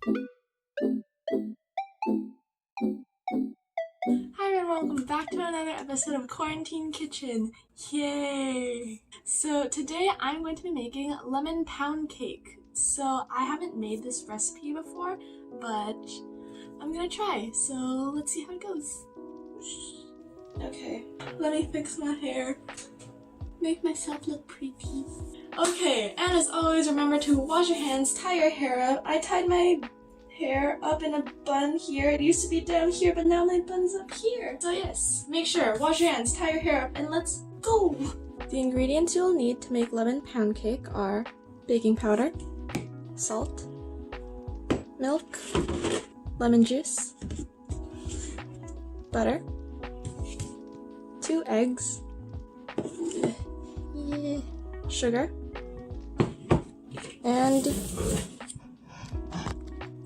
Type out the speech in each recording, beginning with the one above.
Hi and welcome back to another episode of Quarantine Kitchen. Yay! So today I'm going to be making lemon pound cake. So I haven't made this recipe before, but I'm gonna try. So let's see how it goes. Okay, let me fix my hair. Make myself look pretty. Okay, and as always, remember to wash your hands, tie your hair up. I tied my hair up in a bun here. It used to be down here, but now my bun's up here. So yes, make sure, wash your hands, tie your hair up, and let's go! The ingredients you'll need to make lemon pound cake are baking powder, salt, milk, lemon juice, butter, 2 eggs, sugar, and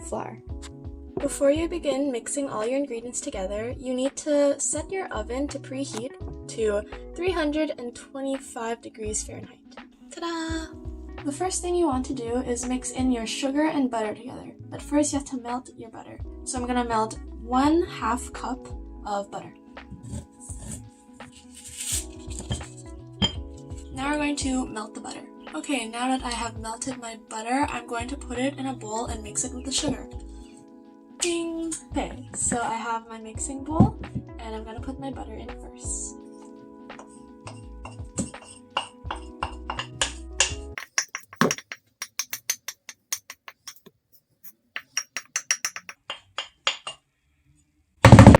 flour. Before you begin mixing all your ingredients together, you need to set your oven to preheat to 325 degrees Fahrenheit. Ta-da! The first thing you want to do is mix in your sugar and butter together. But first you have to melt your butter. So I'm gonna melt 1/2 cup of butter. Now we're going to melt the butter. Okay, now that I have melted my butter, I'm going to put it in a bowl and mix it with the sugar. Ding! Okay, so I have my mixing bowl, and I'm gonna put my butter in first.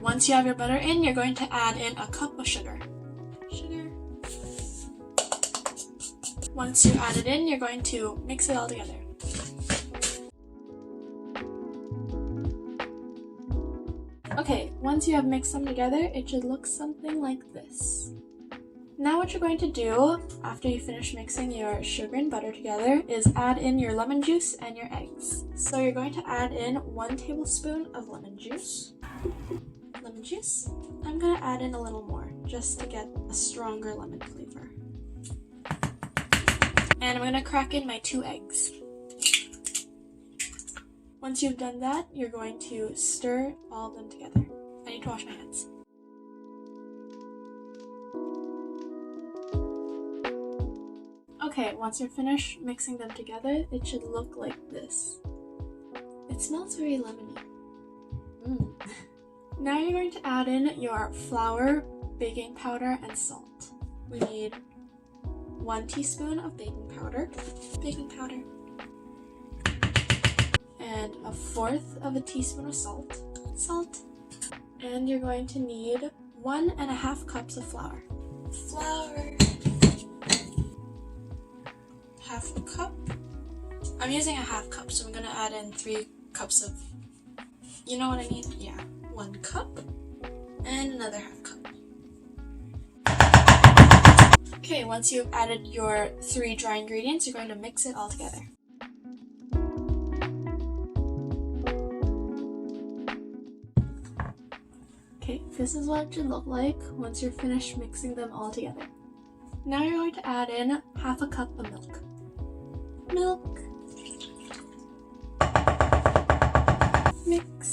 Once you have your butter in, you're going to add in a cup of sugar. Once you add it in, you're going to mix it all together. Okay, once you have mixed them together, it should look something like this. Now what you're going to do, after you finish mixing your sugar and butter together, is add in your lemon juice and your eggs. So you're going to add in 1 tablespoon of lemon juice. I'm going to add in a little more, just to get a stronger lemon flavor. And I'm going to crack in my 2 eggs. Once you've done that, you're going to stir all of them together. I need to wash my hands. Okay, once you're finished mixing them together, it should look like this. It smells very lemony. Now you're going to add in your flour, baking powder, and salt. We need 1 teaspoon of baking powder, and 1/4 teaspoon of salt, and you're going to need 1.5 cups of flour. 1/2 cup. I'm using 1/2 cup, so I'm gonna add in 3 cups of, you know what I mean? Yeah, 1 cup and another 1/2 cup. Okay, once you've added your 3 dry ingredients, you're going to mix it all together. Okay, this is what it should look like once you're finished mixing them all together. Now you're going to add in 1/2 cup of milk. Mix.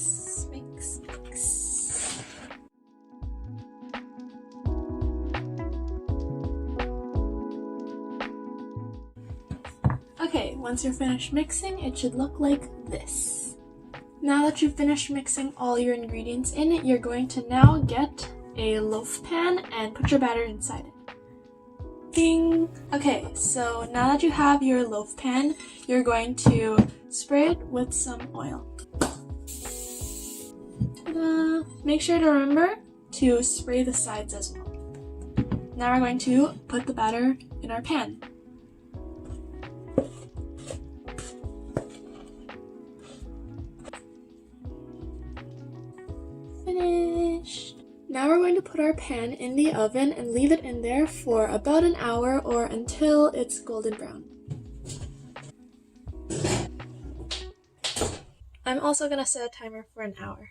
Okay, once you're finished mixing, it should look like this. Now that you've finished mixing all your ingredients in, you're going to now get a loaf pan and put your batter inside it. Ding! Okay, so now that you have your loaf pan, you're going to spray it with some oil. Ta-da! Make sure to remember to spray the sides as well. Now we're going to put the batter in our pan. Finished! Now we're going to put our pan in the oven and leave it in there for about an hour or until it's golden brown. I'm also going to set a timer for an hour.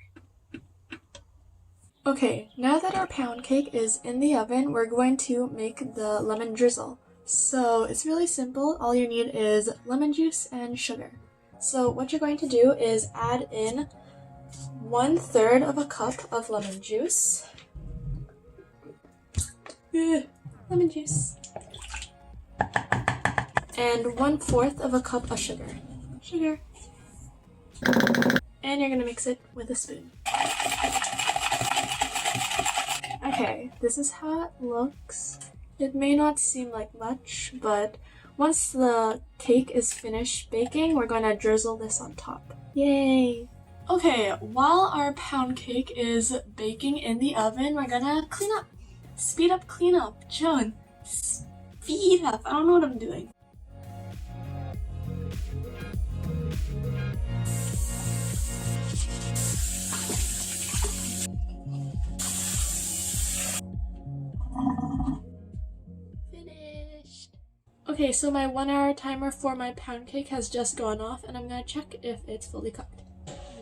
Okay, now that our pound cake is in the oven, we're going to make the lemon drizzle. So it's really simple. All you need is lemon juice and sugar. So what you're going to do is add in 1/3 of a cup of lemon juice. Lemon juice. And 1/4 of a cup of sugar. And you're gonna mix it with a spoon. Okay, this is how it looks. It may not seem like much, but once the cake is finished baking, we're gonna drizzle this on top. Yay! Okay, while our pound cake is baking in the oven, we're gonna clean up. Speed up cleanup. Joan, speed up. I don't know what I'm doing. Finished. Okay, so my 1-hour timer for my pound cake has just gone off, and I'm gonna check if it's fully cooked.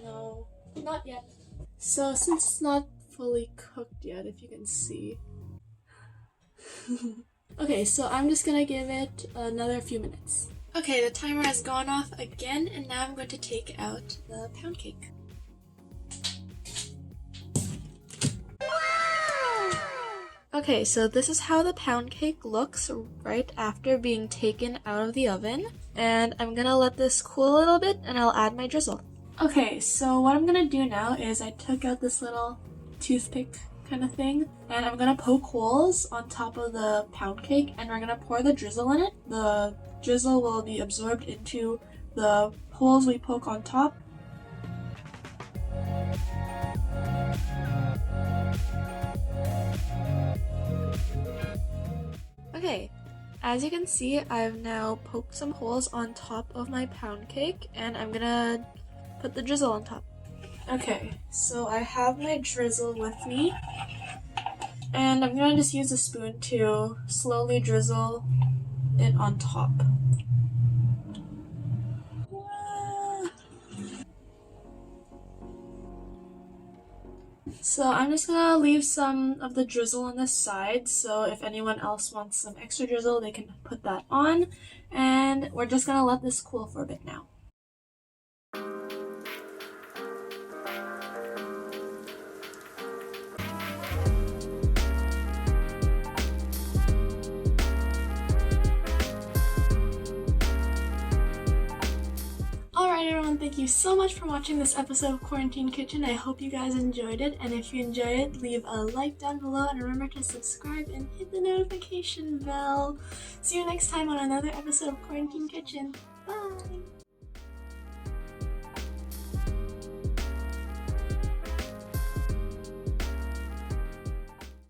No, not yet. So since it's not fully cooked yet, if you can see. Okay, so I'm just gonna give it another few minutes. Okay, the timer has gone off again, and now I'm going to take out the pound cake. Okay, so this is how the pound cake looks right after being taken out of the oven. And I'm gonna let this cool a little bit and I'll add my drizzle. Okay, so what I'm gonna do now is I took out this little toothpick kind of thing and I'm gonna poke holes on top of the pound cake and we're gonna pour the drizzle in it. The drizzle will be absorbed into the holes we poke on top. Okay, as you can see, I've now poked some holes on top of my pound cake and I'm gonna put the drizzle on top. Okay, so I have my drizzle with me and I'm gonna just use a spoon to slowly drizzle it on top. So I'm just gonna leave some of the drizzle on the side, so if anyone else wants some extra drizzle, they can put that on. And we're just gonna let this cool for a bit now. Alright everyone, thank you so much for watching this episode of Quarantine Kitchen. I hope you guys enjoyed it, and if you enjoyed it, leave a like down below and remember to subscribe and hit the notification bell. See you next time on another episode of Quarantine Kitchen. Bye!